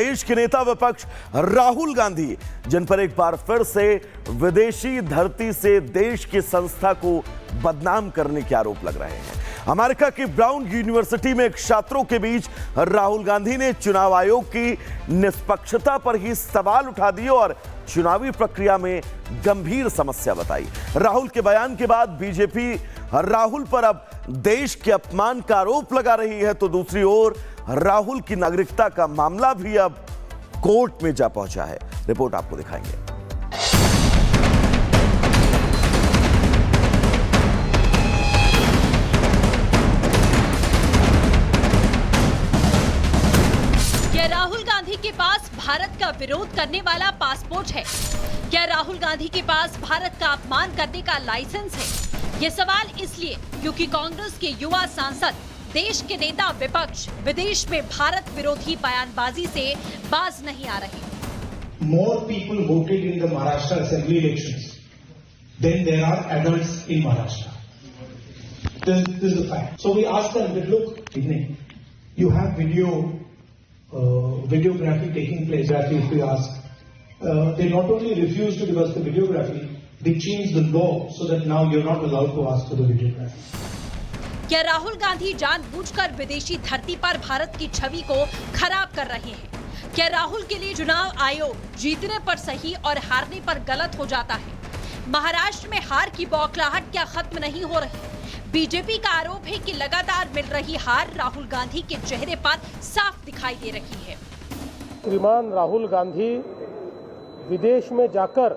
देश के नेता विपक्ष राहुल गांधी, जिन पर एक बार फिर से विदेशी धरती से देश की संस्था को बदनाम करने के आरोप लग रहे हैं। अमेरिका की ब्राउन यूनिवर्सिटी में छात्रों के बीच राहुल गांधी ने चुनाव आयोग की निष्पक्षता पर ही सवाल उठा दिए और चुनावी प्रक्रिया में गंभीर समस्या बताई। राहुल के बयान के बाद बीजेपी राहुल पर अब देश के अपमान का आरोप लगा रही है, तो दूसरी ओर राहुल की नागरिकता का मामला भी अब कोर्ट में जा पहुंचा है। रिपोर्ट आपको दिखाएंगे। राहुल गांधी के पास भारत का विरोध करने वाला पासपोर्ट है? क्या राहुल गांधी के पास भारत का अपमान करने का लाइसेंस है? ये सवाल इसलिए क्योंकि कांग्रेस के युवा सांसद, देश के नेता विपक्ष विदेश में भारत विरोधी बयानबाजी से बाज नहीं आ रहे। More people voted in the Maharashtra assembly elections than there are adults in Maharashtra. This is the fact. So we asked them that, look, you have videography taking place. If we ask, they not only refused to give us the videography, they changed the law so that now you're not allowed to ask for the videography. क्या राहुल गांधी जानबूझकर विदेशी धरती पर भारत की छवि को खराब कर रहे हैं? क्या राहुल के लिए चुनाव आयोग जीतने पर सही और हारने पर गलत हो जाता है? महाराष्ट्र में हार की बौखलाहट क्या खत्म नहीं हो रही? बीजेपी का आरोप है कि लगातार मिल रही हार राहुल गांधी के चेहरे पर साफ दिखाई दे रही है। श्रीमान राहुल गांधी विदेश में जाकर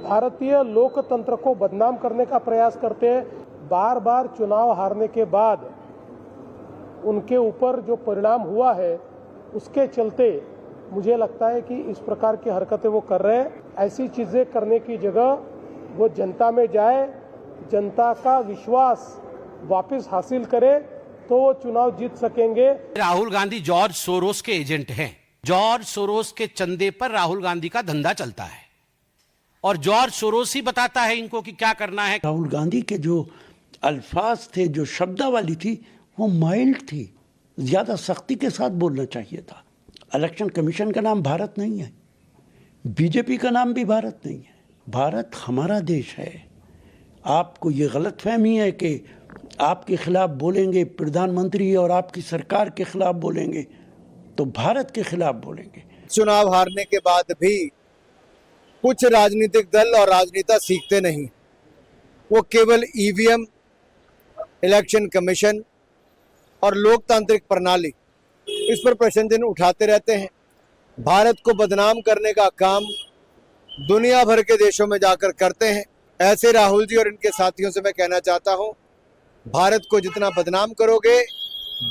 भारतीय लोकतंत्र को बदनाम करने का प्रयास करते हैं। बार बार चुनाव हारने के बाद उनके ऊपर जो परिणाम हुआ है, उसके चलते मुझे लगता है कि इस प्रकार की हरकतें वो कर रहे हैं। ऐसी चीजें करने की जगह वो जनता में जाए, जनता का विश्वास वापस हासिल करे, तो वो चुनाव जीत सकेंगे। राहुल गांधी जॉर्ज सोरोस के एजेंट हैं। जॉर्ज सोरोस के चंदे पर राहुल गांधी का धंधा चलता है और जॉर्ज सोरोस ही बताता है इनको कि क्या करना है। राहुल गांधी के जो अल्फाज थे, जो शब्दावली थी, वो माइल्ड थी, ज्यादा सख्ती के साथ बोलना चाहिए था। इलेक्शन कमीशन का नाम भारत नहीं है, बीजेपी का नाम भी भारत नहीं है। भारत हमारा देश है। आपको ये गलतफहमी है कि आपके खिलाफ बोलेंगे प्रधानमंत्री और आपकी सरकार के खिलाफ बोलेंगे तो भारत के खिलाफ बोलेंगे। चुनाव हारने के बाद भी कुछ राजनीतिक दल और राजनेता सीखते नहीं। वो केवल ईवीएम, इलेक्शन कमीशन और लोकतांत्रिक प्रणाली, इस पर प्रश्न उठाते रहते हैं। भारत को बदनाम करने का काम दुनिया भर के देशों में जाकर करते हैं। ऐसे राहुल जी और इनके साथियों से मैं कहना चाहता हूं, भारत को जितना बदनाम करोगे,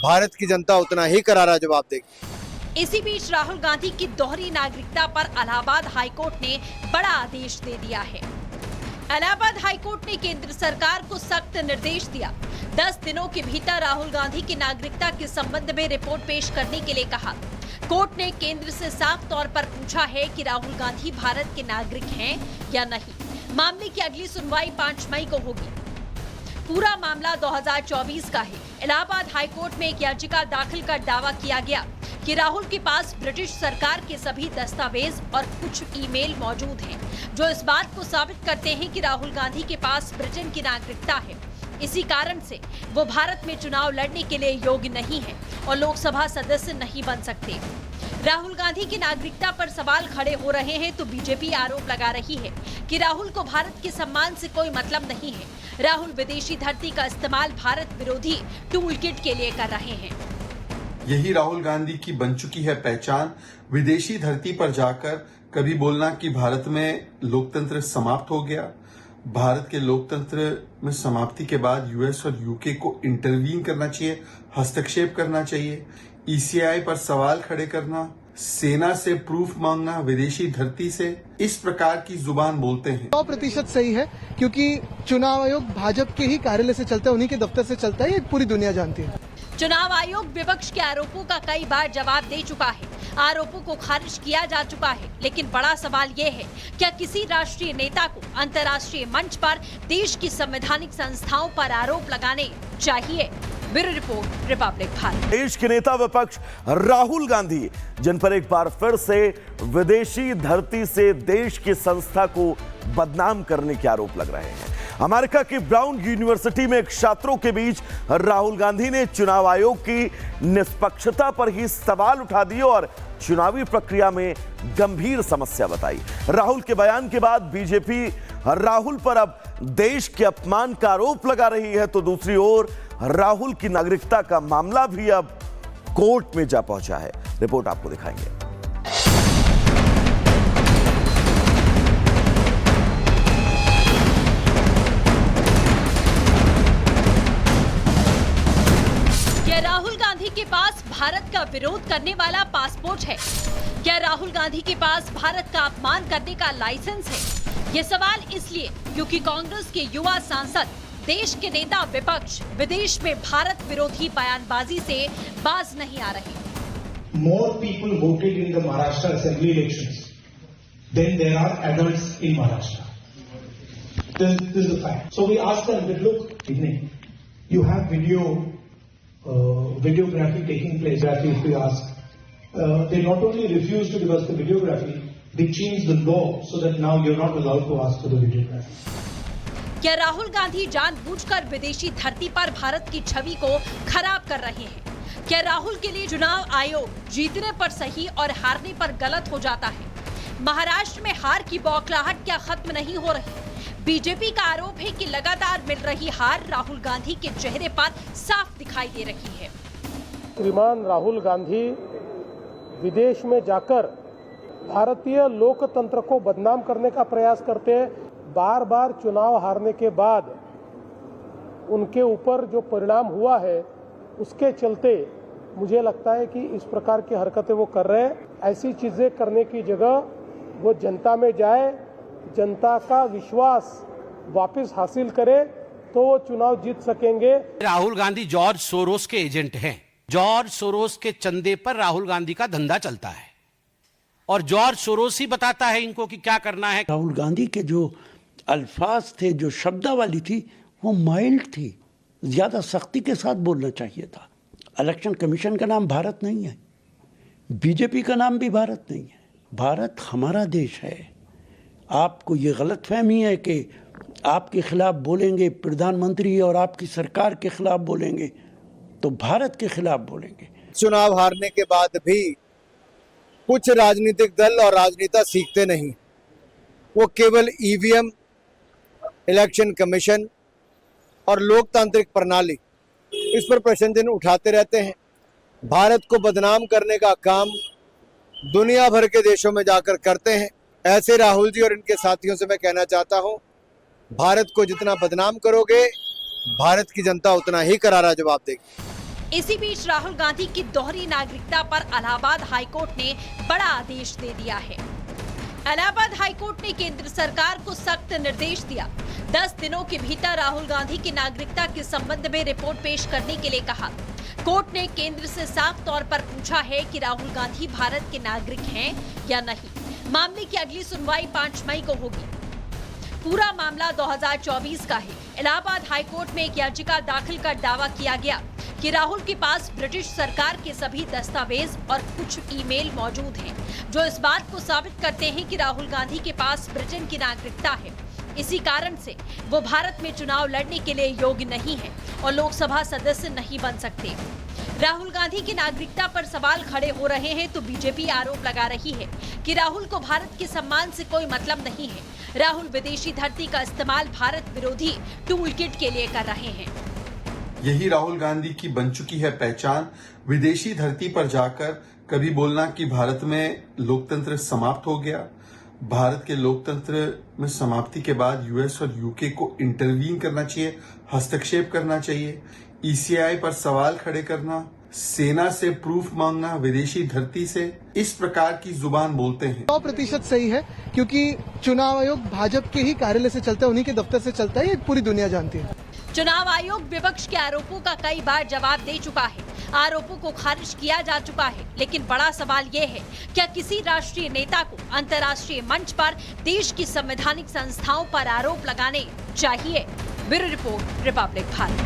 भारत की जनता उतना ही करारा जवाब देगी। इसी बीच राहुल गांधी की दोहरी नागरिकता पर इलाहाबाद हाईकोर्ट ने बड़ा आदेश दे दिया है। इलाहाबाद हाईकोर्ट ने केंद्र सरकार को सख्त निर्देश दिया। 10 दिनों के भीतर राहुल गांधी की नागरिकता के संबंध में रिपोर्ट पेश करने के लिए कहा। कोर्ट ने केंद्र से साफ तौर पर पूछा है कि राहुल गांधी भारत के नागरिक हैं या नहीं। मामले की अगली सुनवाई 5 मई को होगी। पूरा मामला 2024 का है। इलाहाबाद हाईकोर्ट में एक याचिका दाखिल कर दावा किया गया कि राहुल के पास ब्रिटिश सरकार के सभी दस्तावेज और कुछ ईमेल मौजूद हैं, जो इस बात को साबित करते हैं कि राहुल गांधी के पास ब्रिटेन की नागरिकता है। इसी कारण से वो भारत में चुनाव लड़ने के लिए योग्य नहीं है और लोकसभा सदस्य नहीं बन सकते। राहुल गांधी की नागरिकता पर सवाल खड़े हो रहे हैं तो बीजेपी आरोप लगा रही है कि राहुल को भारत के सम्मान से कोई मतलब नहीं है। राहुल विदेशी धरती का इस्तेमाल भारत विरोधी टूल किट के लिए कर रहे हैं। यही राहुल गांधी की बन चुकी है पहचान। विदेशी धरती पर जाकर कभी बोलना कि भारत में लोकतंत्र समाप्त हो गया। भारत के लोकतंत्र में समाप्ति के बाद यूएस और यूके को इंटरवीन करना चाहिए, हस्तक्षेप करना चाहिए। ईसीआई पर सवाल खड़े करना, सेना से प्रूफ मांगना विदेशी धरती से, इस प्रकार की जुबान बोलते हैं। 100% सही है, क्योंकि चुनाव आयोग भाजपा के ही कार्यालय से चलता है, उन्हीं के दफ्तर से चलता है, ये पूरी दुनिया जानती है। चुनाव आयोग विपक्ष के आरोपों का कई बार जवाब दे चुका है। आरोपों को खारिज किया जा चुका है, लेकिन बड़ा सवाल ये है, क्या किसी राष्ट्रीय नेता को अंतर्राष्ट्रीय मंच पर देश की संवैधानिक संस्थाओं पर आरोप लगाने चाहिए? Bureau report, Republic Bharat. देश के नेता विपक्ष राहुल गांधी, जिन पर एक बार फिर से विदेशी धरती से देश की संस्था को बदनाम करने के आरोप लग रहे हैं। अमेरिका की ब्राउन यूनिवर्सिटी में छात्रों के बीच राहुल गांधी ने चुनाव आयोग की निष्पक्षता पर ही सवाल उठा दिए और चुनावी प्रक्रिया में गंभीर समस्या बताई। राहुल के बयान के बाद बीजेपी राहुल पर अब देश के अपमान का आरोप लगा रही है, तो दूसरी ओर राहुल की नागरिकता का मामला भी अब कोर्ट में जा पहुंचा है। रिपोर्ट आपको दिखाएंगे। क्या राहुल गांधी के पास भारत का विरोध करने वाला पासपोर्ट है? क्या राहुल गांधी के पास भारत का अपमान करने का लाइसेंस है? ये सवाल इसलिए क्योंकि कांग्रेस के युवा सांसद, देश के नेता विपक्ष विदेश में भारत विरोधी बयानबाजी से बाज नहीं आ रहे। More people voted in the Maharashtra assembly elections than there are adults in Maharashtra. This is a fact. So we asked them that, look, you have videography taking place. If we ask, they not only refused to give us the videography, they changed the law so that now you're not allowed to ask for the videography. क्या राहुल गांधी जानबूझकर विदेशी धरती पर भारत की छवि को खराब कर रहे हैं? क्या राहुल के लिए चुनाव आयोग जीतने पर सही और हारने पर गलत हो जाता है? महाराष्ट्र में हार की बौखलाहट क्या खत्म नहीं हो रही? बीजेपी का आरोप है कि लगातार मिल रही हार राहुल गांधी के चेहरे पर साफ दिखाई दे रही है। श्रीमान राहुल गांधी विदेश में जाकर भारतीय लोकतंत्र को बदनाम करने का प्रयास करते हैं। बार बार चुनाव हारने के बाद उनके ऊपर जो परिणाम हुआ है, उसके चलते मुझे लगता है कि इस प्रकार की हरकतें वो कर रहे हैं। ऐसी चीजें करने की जगह वो जनता में जाए, जनता का विश्वास वापस हासिल करे, तो वो चुनाव जीत सकेंगे। राहुल गांधी जॉर्ज सोरोस के एजेंट हैं। जॉर्ज सोरोस के चंदे पर राहुल गांधी का धंधा चलता है और जॉर्ज सोरोस ही बताता है इनको कि क्या करना है। राहुल गांधी के जो अल्फाज थे, जो शब्दावली थी, वो माइल्ड थी। ज़्यादा सख्ती के साथ बोलना चाहिए था। इलेक्शन कमीशन का नाम भारत नहीं है, बीजेपी का नाम भी भारत नहीं है। भारत हमारा देश है। आपको ये गलतफहमी है कि आपके खिलाफ बोलेंगे प्रधानमंत्री और आपकी सरकार के खिलाफ बोलेंगे तो भारत के खिलाफ बोलेंगे। चुनाव हारने के बाद भी कुछ राजनीतिक दल और राजनेता सीखते नहीं। वो केवल ईवीएम, इलेक्शन कमीशन और लोकतांत्रिक प्रणाली, इस पर प्रश्न चिन्ह उठाते रहते हैं। भारत को बदनाम करने का काम दुनिया भर के देशों में जाकर करते हैं। ऐसे राहुल जी और इनके साथियों से मैं कहना चाहता हूं, भारत को जितना बदनाम करोगे, भारत की जनता उतना ही करारा जवाब देगी। इसी बीच राहुल गांधी की दोहरी नागरिकता पर इलाहाबाद हाईकोर्ट ने बड़ा आदेश दे दिया है। इलाहाबाद हाईकोर्ट ने केंद्र सरकार को सख्त निर्देश दिया। 10 दिनों के भीतर राहुल गांधी की नागरिकता के संबंध में रिपोर्ट पेश करने के लिए कहा। कोर्ट ने केंद्र से साफ तौर पर पूछा है कि राहुल गांधी भारत के नागरिक हैं या नहीं। मामले की अगली सुनवाई 5 मई को होगी। पूरा मामला 2024 का है। इलाहाबाद हाईकोर्ट में एक याचिका दाखिल कर दावा किया गया कि राहुल के पास ब्रिटिश सरकार के सभी दस्तावेज और कुछ ईमेल मौजूद हैं, जो इस बात को साबित करते हैं कि राहुल गांधी के पास ब्रिटेन की नागरिकता है। इसी कारण से वो भारत में चुनाव लड़ने के लिए योग्य नहीं है और लोकसभा सदस्य नहीं बन सकते। राहुल गांधी की नागरिकता पर सवाल खड़े हो रहे हैं तो बीजेपी आरोप लगा रही है कि राहुल को भारत के सम्मान से कोई मतलब नहीं है। राहुल विदेशी धरती का इस्तेमाल भारत विरोधी टूल किट के लिए कर रहे हैं। यही राहुल गांधी की बन चुकी है पहचान। विदेशी धरती पर जाकर कभी बोलना कि भारत में लोकतंत्र समाप्त हो गया। भारत के लोकतंत्र में समाप्ति के बाद यूएस और यूके को इंटरवीन करना चाहिए, हस्तक्षेप करना चाहिए। ईसीआई पर सवाल खड़े करना, सेना से प्रूफ मांगना, विदेशी धरती से, इस प्रकार की जुबान बोलते हैं। 100% सही है, क्योंकि चुनाव आयोग भाजपा के ही कार्यालय से चलता है, उन्हीं के दफ्तर से चलता है, ये पूरी दुनिया जानती है। चुनाव आयोग विपक्ष के आरोपों का कई बार जवाब दे चुका है। आरोपों को खारिज किया जा चुका है, लेकिन बड़ा सवाल ये है, क्या किसी राष्ट्रीय नेता को अंतर्राष्ट्रीय मंच पर देश की संवैधानिक संस्थाओं पर आरोप लगाने चाहिए? Bureau report, Republic Bharat.